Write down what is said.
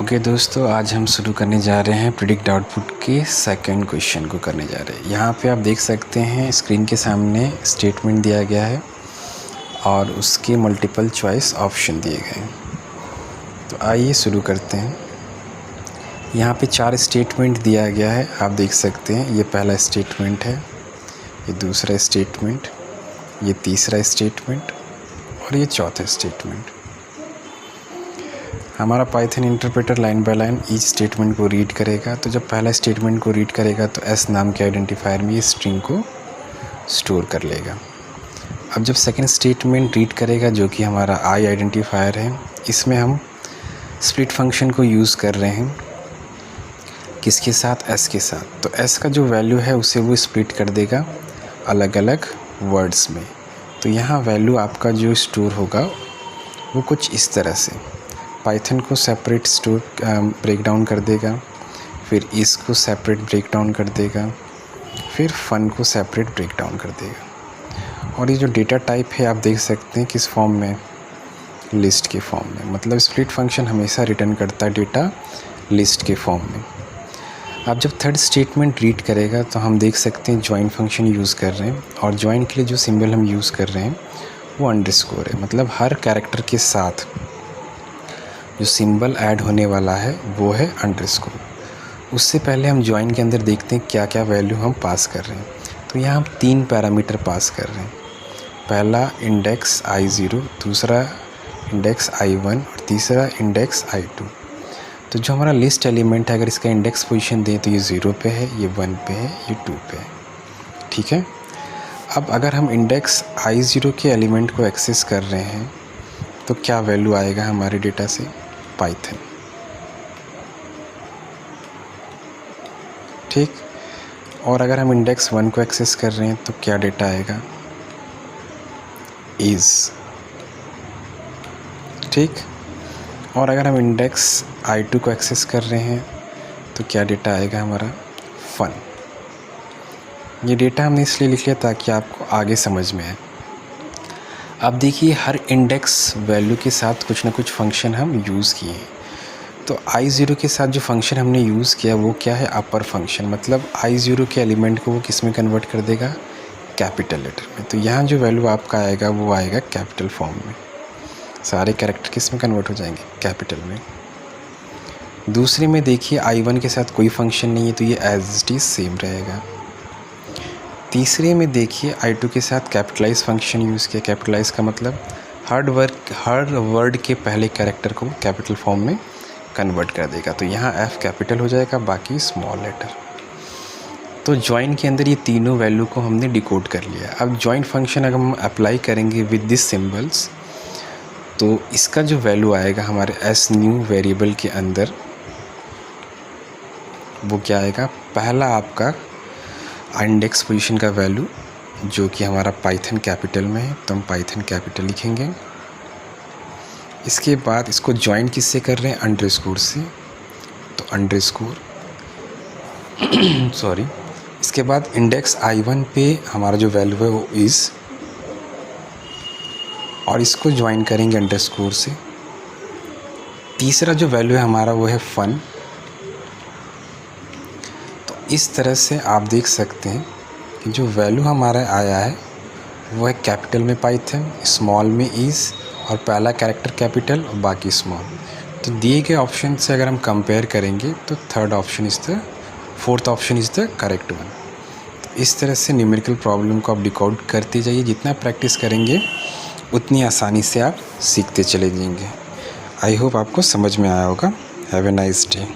Okay दोस्तों, आज हम शुरू करने जा रहे हैं प्रिडिक्ट आउटपुट के सेकंड क्वेश्चन को करने जा रहे हैं। यहाँ पे आप देख सकते हैं स्क्रीन के सामने स्टेटमेंट दिया गया है और उसके मल्टीपल चॉइस ऑप्शन दिए गए हैं। तो आइए शुरू करते हैं। यहाँ पे 4 स्टेटमेंट दिया गया है, आप देख सकते हैं। ये पहला स्टेटमेंट है, ये दूसरा स्टेटमेंट, ये तीसरा स्टेटमेंट और ये चौथा स्टेटमेंट। हमारा Python interpreter line by line each statement को रीड करेगा। तो जब पहला स्टेटमेंट को रीड करेगा तो एस नाम के आइडेंटिफायर में ये स्ट्रिंग को स्टोर कर लेगा। अब जब सेकंड स्टेटमेंट रीड करेगा, जो कि हमारा आई आइडेंटिफायर है, इसमें हम स्प्लिट फंक्शन को यूज़ कर रहे हैं। किसके साथ? एस के साथ। तो एस का जो वैल्यू है उसे वो स्प्लिट कर देगा अलग अलग वर्ड्स में। तो यहाँ वैल्यू आपका जो स्टोर होगा वो कुछ इस तरह से पाइथन को सेपरेट स्टोर ब्रेक डाउन कर देगा, फिर इसको सेपरेट ब्रेक डाउन कर देगा, फिर फन को सेपरेट ब्रेक डाउन कर देगा। और ये जो डेटा टाइप है आप देख सकते हैं किस फॉर्म में, लिस्ट के फॉर्म में। मतलब स्प्लिट फंक्शन हमेशा रिटर्न करता है डेटा लिस्ट के फॉर्म में। अब जब थर्ड स्टेटमेंट रीड करेगा तो हम देख सकते हैं जॉइन फंक्शन यूज़ कर रहे हैं और जॉइन के लिए जो सिंबल हम यूज़ कर रहे हैं वो अंडरस्कोर है। मतलब हर कैरेक्टर के साथ जो सिंबल ऐड होने वाला है वो है अंडरस्कोर। उससे पहले हम जॉइन के अंदर देखते हैं क्या क्या वैल्यू हम पास कर रहे हैं। तो यहाँ हम 3 पैरामीटर पास कर रहे हैं। पहला इंडेक्स I0, दूसरा इंडेक्स I1 और तीसरा इंडेक्स I2। तो जो हमारा लिस्ट एलिमेंट है, अगर इसका इंडेक्स पोजीशन दें तो ये 0 पे है, ये 1 पे है, ये 2 पे है। ठीक है। अब अगर हम इंडेक्स I0 के एलिमेंट को एक्सेस कर रहे हैं तो क्या वैल्यू आएगा हमारे डेटा से? पाइथन। ठीक। और अगर हम इंडेक्स 1 को एक्सेस कर रहे हैं तो क्या डेटा आएगा? इज़। ठीक। और अगर हम इंडेक्स I2 को एक्सेस कर रहे हैं तो क्या डेटा आएगा हमारा? फन। ये डेटा हमने इसलिए लिख लिया ताकि आपको आगे समझ में आए। अब देखिए, हर इंडेक्स वैल्यू के साथ कुछ ना कुछ फंक्शन हम यूज़ किए हैं। तो I0 के साथ जो फंक्शन हमने यूज़ किया वो क्या है? अपर फंक्शन। मतलब I0 के एलिमेंट को वो किस में कन्वर्ट कर देगा? कैपिटल लेटर में। तो यहाँ जो वैल्यू आपका आएगा वो आएगा कैपिटल फॉर्म में। सारे कैरेक्टर किस में कन्वर्ट हो जाएंगे? कैपिटल में। दूसरे में देखिए I1 के साथ कोई फंक्शन नहीं है तो ये एज इट इज़ सेम रहेगा। तीसरे में देखिए I2 के साथ कैपिटलाइज फंक्शन यूज़ किया। कैपिटलाइज का मतलब हर वर्ड के पहले कैरेक्टर को कैपिटल फॉर्म में कन्वर्ट कर देगा। तो यहाँ F कैपिटल हो जाएगा, बाकी स्मॉल लेटर। तो जॉइन के अंदर ये तीनों वैल्यू को हमने डिकोड कर लिया। अब जॉइन फंक्शन अगर हम अप्लाई करेंगे विद दिस सिंबल्स तो इसका जो वैल्यू आएगा हमारे एस न्यू वेरिएबल के अंदर वो क्या आएगा? पहला आपका इंडेक्स पोजीशन का वैल्यू जो कि हमारा पाइथन कैपिटल में है, तो हम पाइथन कैपिटल लिखेंगे। इसके बाद इसको जॉइन किससे कर रहे हैं? अंडरस्कोर से। तो अंडरस्कोर सॉरी। इसके बाद इंडेक्स I1 पे हमारा जो वैल्यू है वो इज़, और इसको जॉइन करेंगे अंडरस्कोर से। तीसरा जो वैल्यू है हमारा वो है फन। तो इस तरह से आप देख सकते हैं कि जो वैल्यू हमारा आया है वो है कैपिटल में पाइथन, स्मॉल में इज़, और पहला कैरेक्टर कैपिटल और बाकी स्मॉल। तो दिए गए ऑप्शन से अगर हम कंपेयर करेंगे तो fourth option is the correct one. इस तरह से न्यूमेरिकल प्रॉब्लम को आप डिकोड करते जाइए। जितना प्रैक्टिस करेंगे उतनी आसानी से आप सीखते चले जाएंगे। आई होप आपको समझ में आया होगा। Have a nice day.